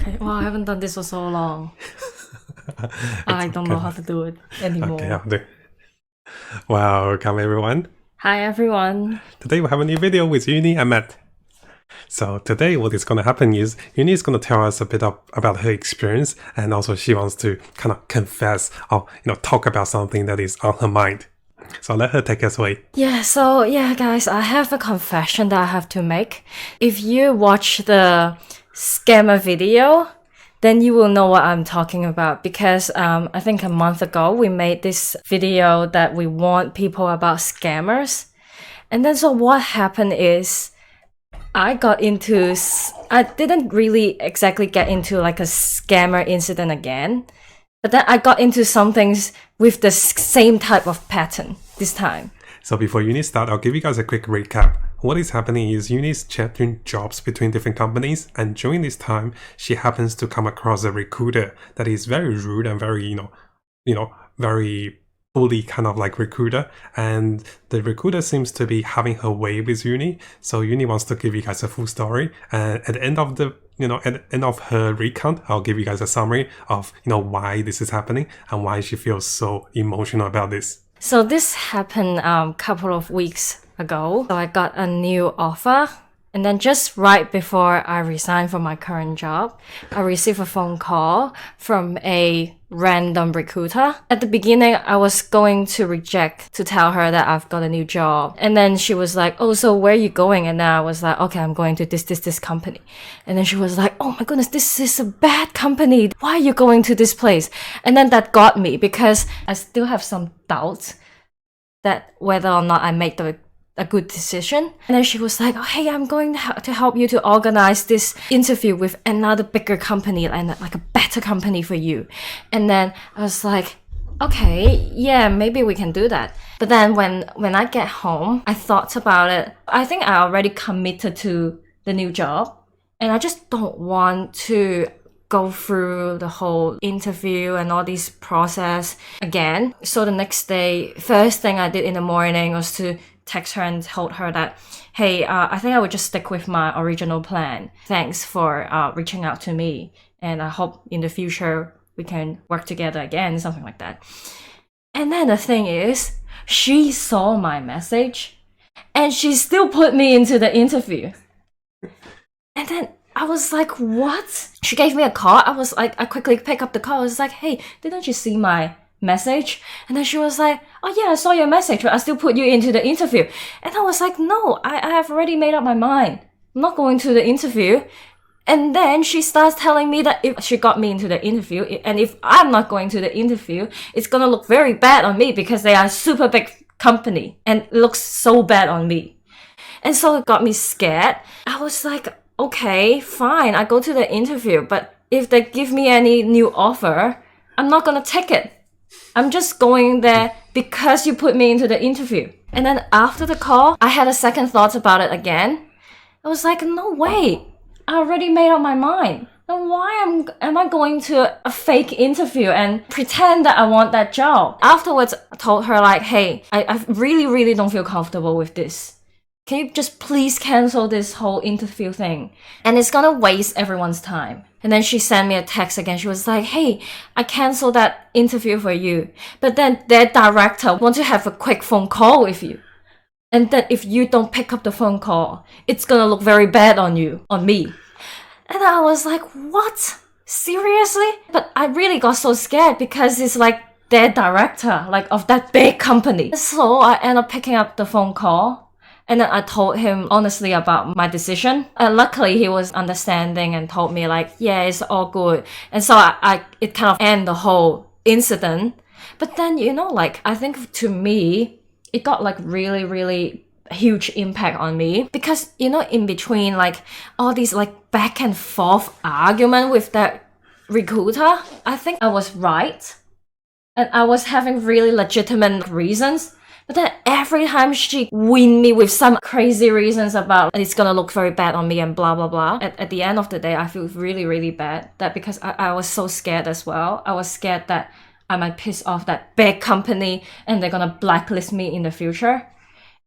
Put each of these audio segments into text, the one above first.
Okay. Well, I haven't done this for so long. I don't know how to do it anymore. Okay, I'll do. Welcome everyone. Hi everyone. Today we have a new video with Uni and Matt. So today what is going to happen is Uni is going to tell us a bit about her experience, and also she wants to kind of confess or talk about something that is on her mind. So let her take us away. Yeah, guys, I have a confession that I have to make. If you watch the scammer video, then you will know what I'm talking about, because I think a month ago we made this video that we warned people about scammers. And then so what happened is I didn't really exactly get into like a scammer incident again, but then I got into some things with the same type of pattern this time. So before Uni start, I'll give you guys a quick recap. What is happening is Uni is checking jobs between different companies, and during this time, she happens to come across a recruiter that is very rude and very, very bully kind of like recruiter. And the recruiter seems to be having her way with Uni. So Uni wants to give you guys a full story. And at the end of at the end of her recount, I'll give you guys a summary of, why this is happening and why she feels so emotional about this. So this happened a couple of weeks ago. So I got a new offer, and then just right before I resigned from my current job, I received a phone call from a random recruiter. At the beginning, I was going to reject to tell her that I've got a new job. And then she was like, oh, so where are you going? And then I was like, okay, I'm going to this company. And then she was like, oh my goodness, this is a bad company. Why are you going to this place? And then that got me, because I still have some doubts that whether or not I made a good decision. And then she was like, oh, hey, I'm going to help you to organize this interview with another bigger company and like a better company for you. And then I was like, okay, yeah, maybe we can do that. But then when I get home, I thought about it. I think I already committed to the new job, and I just don't want to go through the whole interview and all this process again. So the next day, first thing I did in the morning was to text her and told her that, hey, I think I would just stick with my original plan. Thanks for reaching out to me, and I hope in the future we can work together again, something like that. And then the thing is, she saw my message and she still put me into the interview. And then I was like, what? She gave me a call. I quickly picked up the call. I was like, hey, didn't you see my message? And then she was like, oh yeah, I saw your message, but I still put you into the interview. And I was like, no, I have already made up my mind. I'm not going to the interview. And then she starts telling me that if she got me into the interview, and if I'm not going to the interview, it's gonna look very bad on me because they are a super big company and it looks so bad on me. And so it got me scared. I was like, okay, fine, I go to the interview, but if they give me any new offer, I'm not gonna take it. I'm just going there because you put me into the interview. And then after the call, I had a second thought about it again. I was like, no way, I already made up my mind. Then why am I going to a fake interview and pretend that I want that job? Afterwards, I told her like, hey, I really, really don't feel comfortable with this. Can you just please cancel this whole interview thing? And it's gonna waste everyone's time. And then she sent me a text again. She was like, hey, I canceled that interview for you, but then their director wants to have a quick phone call with you. And then if you don't pick up the phone call, it's gonna look very bad on me. And I was like, what? Seriously? But I really got so scared because it's like their director, like of that big company. So I ended up picking up the phone call. And then I told him honestly about my decision. And luckily he was understanding and told me like, yeah, it's all good. And so it kind of ended the whole incident. But then, like, I think to me, it got like really, really huge impact on me. Because, in between like all these like back and forth argument with that recruiter, I think I was right. And I was having really legitimate reasons. But then every time she win me with some crazy reasons about it's gonna look very bad on me and blah, blah, blah. At the end of the day, I feel really, really bad that because I was so scared as well. I was scared that I might piss off that big company and they're gonna blacklist me in the future.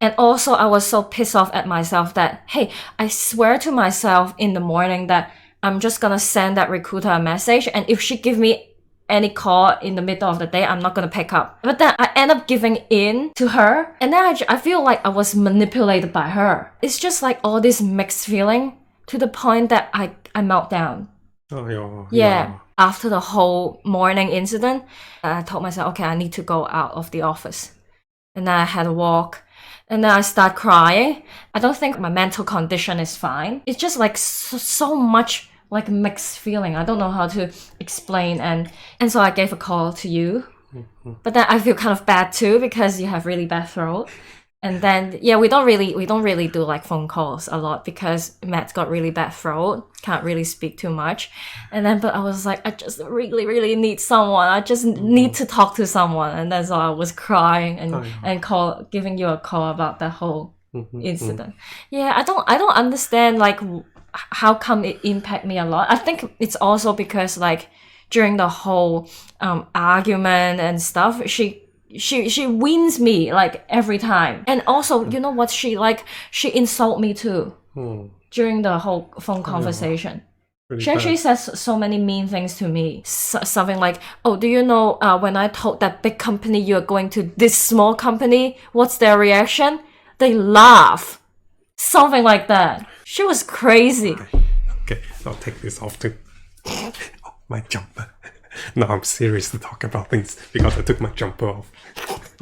And also I was so pissed off at myself that, hey, I swear to myself in the morning that I'm just gonna send that recruiter a message, and if she give me any call in the middle of the day, I'm not gonna pick up. But then I end up giving in to her, and then I feel like I was manipulated by her. It's just like all this mixed feeling to the point that I melt down. Oh, yeah. Yeah. After the whole morning incident, I told myself, okay, I need to go out of the office. And then I had a walk. And then I start crying. I don't think my mental condition is fine. It's just like so much like mixed feeling. I don't know how to explain. And so I gave a call to you. But then I feel kind of bad too because you have really bad throat. And then yeah, we don't really do like phone calls a lot because Matt's got really bad throat, can't really speak too much. And then but I was like, I just really need someone. I just need to talk to someone. And then so I was crying and giving you a call about the whole incident. Yeah, I don't understand like how come it impact me a lot. I think it's also because like during the whole argument and stuff, she wins me like every time. And also, you know what, she insult me too during the whole phone conversation. Really She actually bad. says so many mean things to me. Something like, oh, do you know when I told that big company you're going to this small company, what's their reaction? They laugh. Something like that. She was crazy. Okay, I'll take this off too. Oh, my jumper. No, I'm serious to talk about things because I took my jumper off.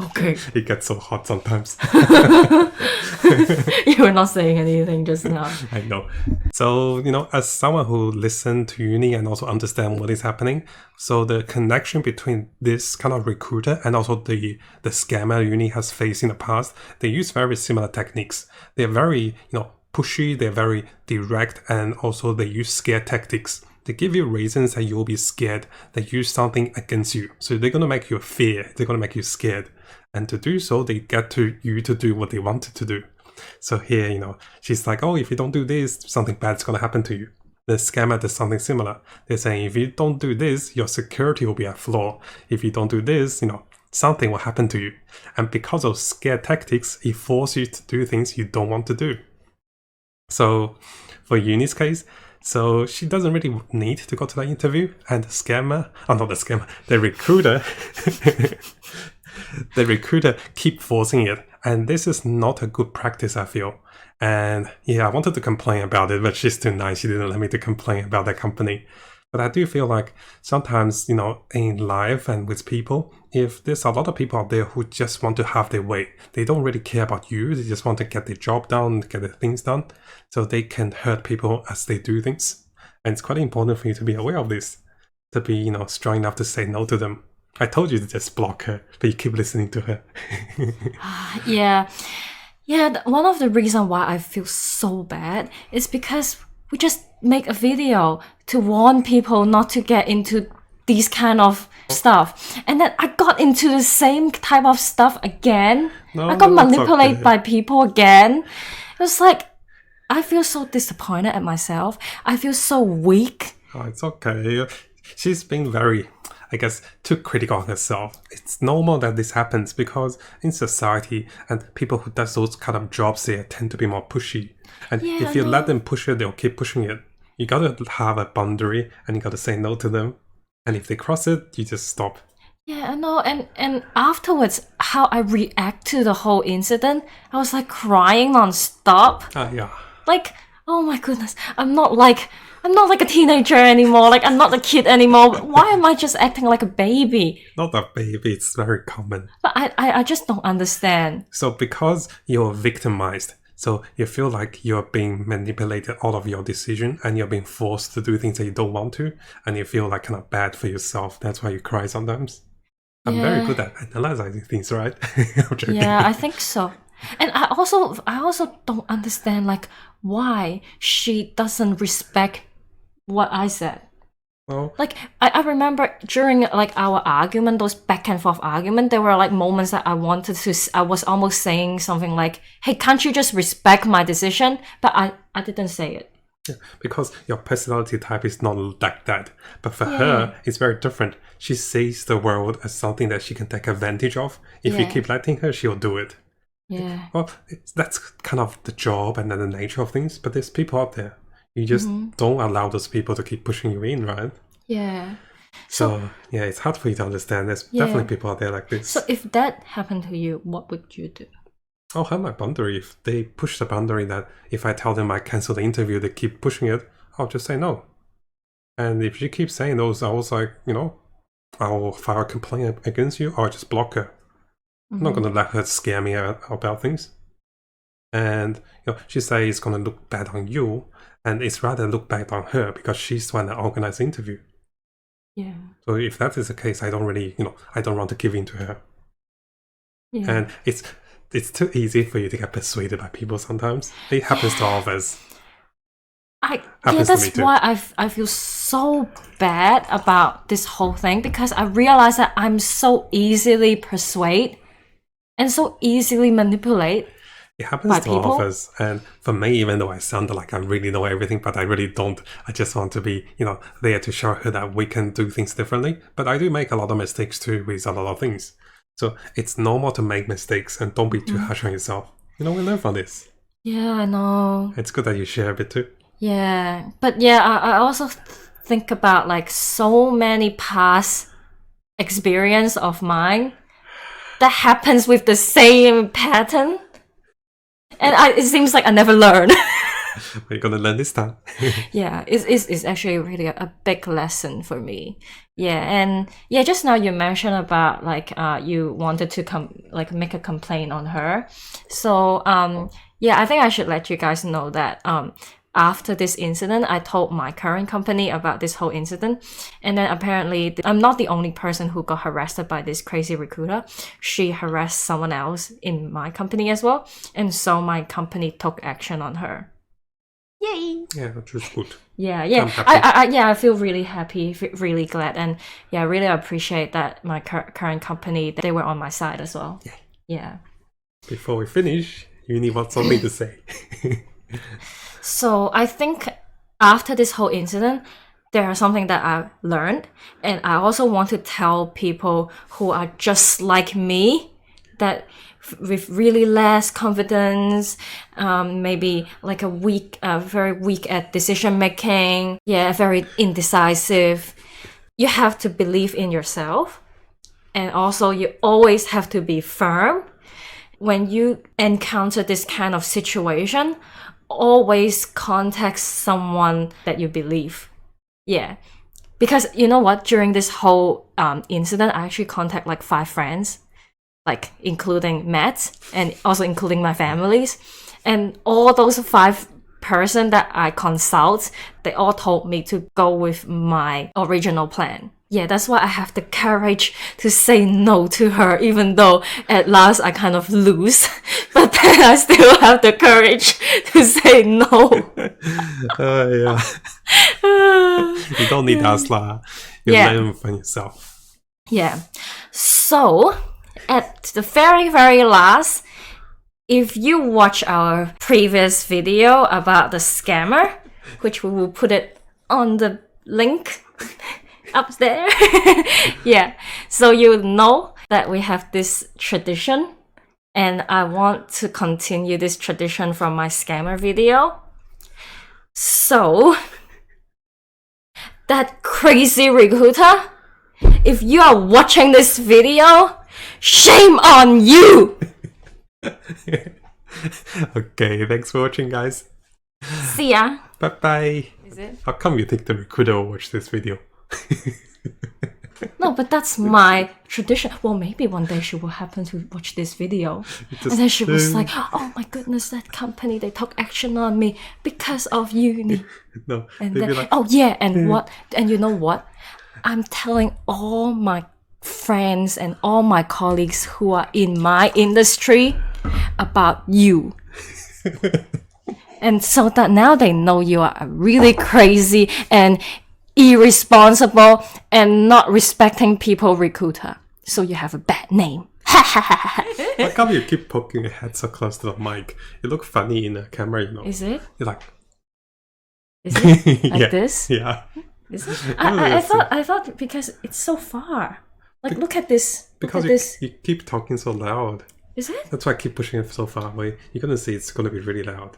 Okay. It gets so hot sometimes. You were not saying anything just now. I know. So, as someone who listened to uni and also understand what is happening, so the connection between this kind of recruiter and also the scammer uni has faced in the past, they use very similar techniques. They're very, pushy, they're very direct, and also they use scare tactics. They give you reasons that you'll be scared. They use something against you. So they're going to make you fear. They're going to make you scared. And to do so, they get you to do what they wanted to do. So here, she's like, oh, if you don't do this, something bad's going to happen to you. The scammer does something similar. They're saying, if you don't do this, your security will be at flaw. If you don't do this, something will happen to you. And because of scare tactics, it forces you to do things you don't want to do. So for Eunice's case, so she doesn't really need to go to that interview, and the recruiter keep forcing it, and this is not a good practice, I feel. And yeah, I wanted to complain about it, but she's too nice. She didn't let me to complain about that company. But I do feel like sometimes, in life and with people, if there's a lot of people out there who just want to have their way, they don't really care about you, they just want to get their job done, get their things done, so they can hurt people as they do things. And it's quite important for you to be aware of this, to be, strong enough to say no to them. I told you to just block her, but you keep listening to her. Yeah, one of the reasons why I feel so bad is because we just make a video to warn people not to get into these kind of stuff. And then I got into the same type of stuff again. I got manipulated by people again. It was like, I feel so disappointed at myself. I feel so weak. Oh, it's okay. She's been very, I guess, too critical of herself. It's normal that this happens because in society and people who does those kind of jobs, they tend to be more pushy. And if you let them push it, they'll keep pushing it. You gotta have a boundary and you gotta say no to them. And if they cross it, you just stop. Yeah, I know. And afterwards, how I react to the whole incident, I was like crying non-stop. Yeah. Like, oh my goodness, I'm not like a teenager anymore. Like, I'm not a kid anymore. Why am I just acting like a baby? Not a baby, it's very common. But I just don't understand. So because you're victimized, so you feel like you're being manipulated out of your decision and you're being forced to do things that you don't want to, and you feel like kind of bad for yourself. That's why you cry sometimes. I'm very good at analyzing things, right? I'm joking. Yeah, I think so. And I also don't understand like why she doesn't respect what I said. Well, Like I remember during like our argument, those back and forth argument, there were like moments that I was almost saying something like, "Hey, can't you just respect my decision?" But I didn't say it. yeah, because your personality type is not like that. But for her, it's very different. She sees the world as something that she can take advantage of. If you Yeah. keep letting her, she'll do it. Yeah. Well, that's kind of the job and then the nature of things. But there's people out there. you just don't allow those people to keep pushing you in, right? Yeah. So yeah, it's hard for you to understand. There's definitely people out there like this. So if that happened to you, what would you do? I'll have my boundary. If they push the boundary that if I tell them I cancel the interview, they keep pushing it, I'll just say no. And if she keeps saying those, I was like, I'll file a complaint against you, or I'll just block her. I'm not going to let her scare me about things. And she says it's going to look bad on you, and it's rather look bad on her because she's the one that organized the interview. Yeah. So if that is the case, I don't really, I don't want to give in to her. Yeah. And it's too easy for you to get persuaded by people sometimes. It happens to all of us. That's why I feel so bad about this whole thing, because I realize that I'm so easily persuaded and so easily manipulated. It happens to all of us. And for me, even though I sound like I really know everything, but I really don't. I just want to be, there to show her that we can do things differently. But I do make a lot of mistakes too with a lot of things. So it's normal to make mistakes, and don't be too harsh on yourself. We learn from this. Yeah, I know. It's good that you share a bit too. Yeah, but yeah, I also think about like so many past experience of mine that happens with the same pattern, and it seems like I never learn. We're gonna learn this time. Yeah, it's actually really a big lesson for me. Yeah, and yeah, just now you mentioned about like you wanted to make a complaint on her. So yeah, I think I should let you guys know that after this incident, I told my current company about this whole incident. And then apparently, I'm not the only person who got harassed by this crazy recruiter. She harassed someone else in my company as well. And so my company took action on her. Yay! Yeah, which is good. Yeah. I feel really happy, really glad. And yeah, I really appreciate that my current company, they were on my side as well. Yeah. Before we finish, you need something to say. So I think after this whole incident, there is something that I learned. And I also want to tell people who are just like me, that with really less confidence, maybe like very weak at decision making, very indecisive. You have to believe in yourself. And also you always have to be firm. When you encounter this kind of situation, always contact someone that you believe. Yeah. Because you know what? During this whole incident, I actually contact like 5 friends, like including Matt and also including my families. And all those 5 person that I consult, they all told me to go with my original plan. Yeah, that's why I have the courage to say no to her, even though at last I kind of lose. But then I still have the courage to say no. Yeah. You don't need us, lah. You learn from yourself. Yeah. So, at the very, very last, if you watch our previous video about the scammer, which we will put it on the link up there. Yeah, so you know that we have this tradition, and I want to continue this tradition from my scammer video. So that crazy recruiter, if you are watching this video, shame on you. Okay, thanks for watching, guys. See ya. Bye bye. Is it? How come you think the recruiter will watch this video? No, but that's my tradition. Well, maybe one day she will happen to watch this video. And then she was like, oh my goodness, that company, they took action on me because of uni. No. And then, like, oh yeah, and what? And you know what? I'm telling all my friends and all my colleagues who are in my industry about you. And so that now they know you are really crazy and irresponsible and not respecting people recruiter. So you have a bad name. How come you keep poking your head so close to the mic? You look funny in the camera, you know. Is it? You're like... Is it? Like this? Yeah. Is it? I thought because it's so far. Like, look at this. Because you keep talking so loud. Is it? That's why I keep pushing it so far away. You're gonna see it's gonna be really loud.